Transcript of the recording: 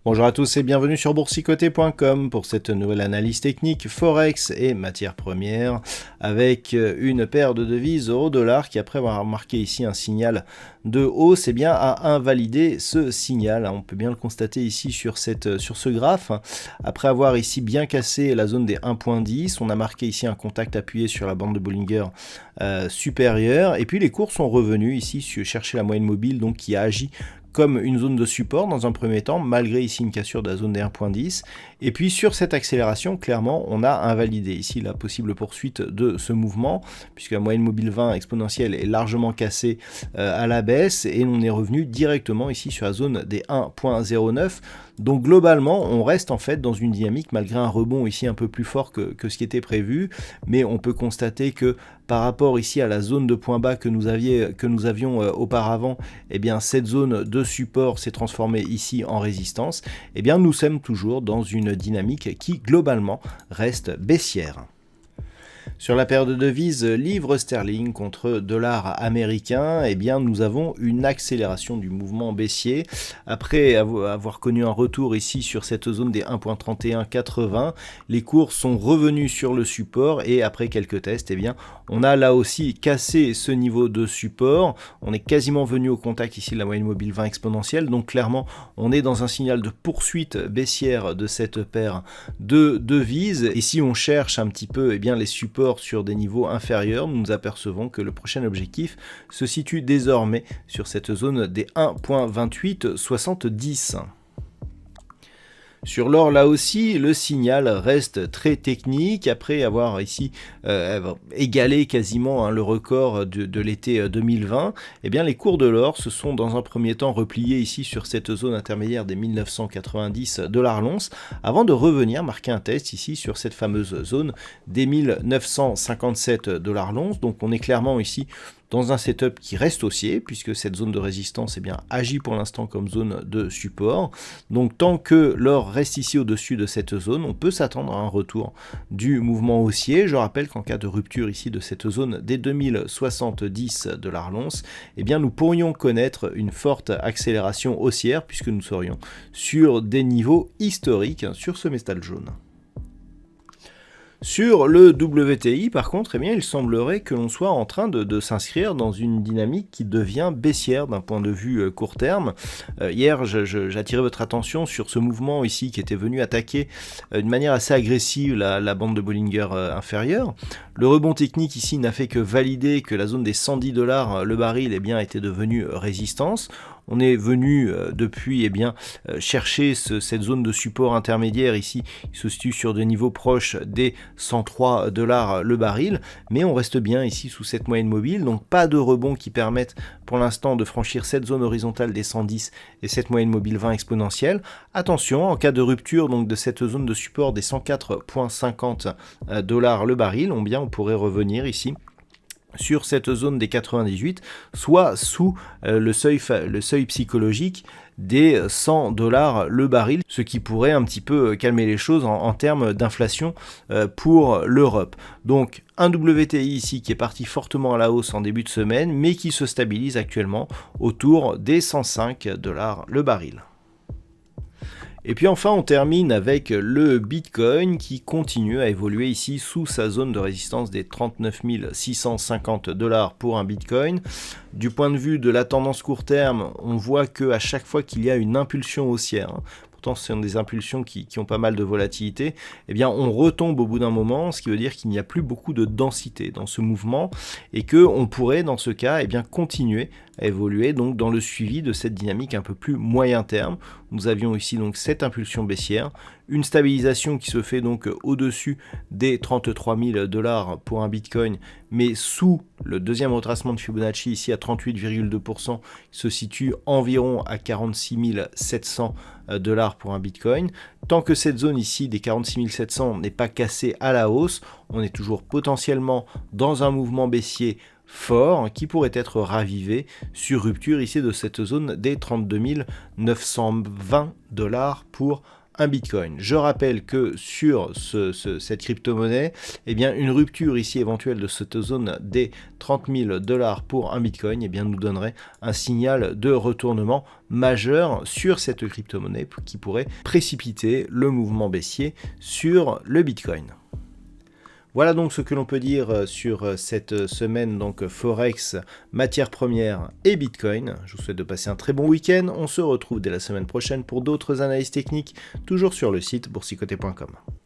Bonjour à tous et bienvenue sur boursicoté.com pour cette nouvelle analyse technique Forex et matières premières avec une paire de devises euro-dollar qui, après avoir marqué ici un signal de hausse, a invalidé ce signal. On peut bien le constater ici sur ce graphe. Après avoir ici bien cassé la zone des 1.10, on a marqué ici un contact appuyé sur la bande de Bollinger supérieure et puis les cours sont revenus ici chercher la moyenne mobile donc qui a agi comme une zone de support dans un premier temps, malgré ici une cassure de la zone des 1.10. Et puis sur cette accélération, clairement, on a invalidé ici la possible poursuite de ce mouvement, puisque la moyenne mobile 20 exponentielle est largement cassée à la baisse, et on est revenu directement ici sur la zone des 1.09. Donc globalement, on reste en fait dans une dynamique, malgré un rebond ici un peu plus fort que ce qui était prévu, mais on peut constater que par rapport ici à la zone de point bas que nous avions auparavant, cette zone de support s'est transformée ici en résistance. Nous sommes toujours dans une dynamique qui globalement reste baissière. Sur la paire de devises livre sterling contre dollar américain, nous avons une accélération du mouvement baissier. Après avoir connu un retour ici sur cette zone des 1.3180, les cours sont revenus sur le support et après quelques tests, on a là aussi cassé ce niveau de support. On est quasiment venu au contact ici de la moyenne mobile 20 exponentielle. Donc clairement, on est dans un signal de poursuite baissière de cette paire de devises. Et si on cherche un petit peu les supports sur des niveaux inférieurs, nous nous apercevons que le prochain objectif se situe désormais sur cette zone des 1.2870. Sur l'or, là aussi, le signal reste très technique. Après avoir ici égalé quasiment le record de l'été 2020, les cours de l'or se sont dans un premier temps repliés ici sur cette zone intermédiaire des 1990 $ l'once, avant de revenir marquer un test ici sur cette fameuse zone des 1957 $ l'once. Donc on est clairement ici dans un setup qui reste haussier, puisque cette zone de résistance agit pour l'instant comme zone de support. Donc tant que l'or reste ici au-dessus de cette zone, on peut s'attendre à un retour du mouvement haussier. Je rappelle qu'en cas de rupture ici de cette zone des 2070 $ l'once, nous pourrions connaître une forte accélération haussière, puisque nous serions sur des niveaux historiques sur ce métal jaune. Sur le WTI, par contre, il semblerait que l'on soit en train de s'inscrire dans une dynamique qui devient baissière d'un point de vue court terme. Hier, j'attirais votre attention sur ce mouvement ici qui était venu attaquer d'une manière assez agressive la bande de Bollinger inférieure. Le rebond technique ici n'a fait que valider que la zone des 110 $ le baril était devenue résistance. On est venu depuis chercher cette zone de support intermédiaire ici, qui se situe sur des niveaux proches des 103 $ le baril, mais on reste bien ici sous cette moyenne mobile, donc pas de rebond qui permette pour l'instant de franchir cette zone horizontale des 110 et cette moyenne mobile 20 exponentielle. Attention, en cas de rupture donc de cette zone de support des 104,50 $ le baril, on pourrait revenir ici sur cette zone des 98, soit sous le seuil psychologique des 100 $ le baril, ce qui pourrait un petit peu calmer les choses en termes d'inflation pour l'Europe. Donc un WTI ici qui est parti fortement à la hausse en début de semaine, mais qui se stabilise actuellement autour des 105 $ le baril. Et puis enfin on termine avec le Bitcoin qui continue à évoluer ici sous sa zone de résistance des 39 650 $ pour un Bitcoin. Du point de vue de la tendance court terme, on voit qu'à chaque fois qu'il y a une impulsion haussière, pourtant ce sont des impulsions qui ont pas mal de volatilité, on retombe au bout d'un moment, ce qui veut dire qu'il n'y a plus beaucoup de densité dans ce mouvement et qu'on pourrait dans ce cas continuer à évoluer donc dans le suivi de cette dynamique un peu plus moyen terme. Nous avions ici donc cette impulsion baissière, une stabilisation qui se fait donc au-dessus des 33 000 $ pour un Bitcoin, mais sous le deuxième retracement de Fibonacci ici à 38,2%, se situe environ à 46 700 $ pour un Bitcoin. Tant que cette zone ici des 46 700 n'est pas cassée à la hausse, on est toujours potentiellement dans un mouvement baissier fort qui pourrait être ravivé sur rupture ici de cette zone des 32 920 $ pour un Bitcoin. Je rappelle que sur cette crypto-monnaie, eh bien, une rupture ici éventuelle de cette zone des 30 000 $ pour un Bitcoin, eh bien, nous donnerait un signal de retournement majeur sur cette crypto-monnaie qui pourrait précipiter le mouvement baissier sur le Bitcoin. Voilà donc ce que l'on peut dire sur cette semaine, donc Forex, matières premières et Bitcoin. Je vous souhaite de passer un très bon week-end. On se retrouve dès la semaine prochaine pour d'autres analyses techniques, toujours sur le site boursicoté.com.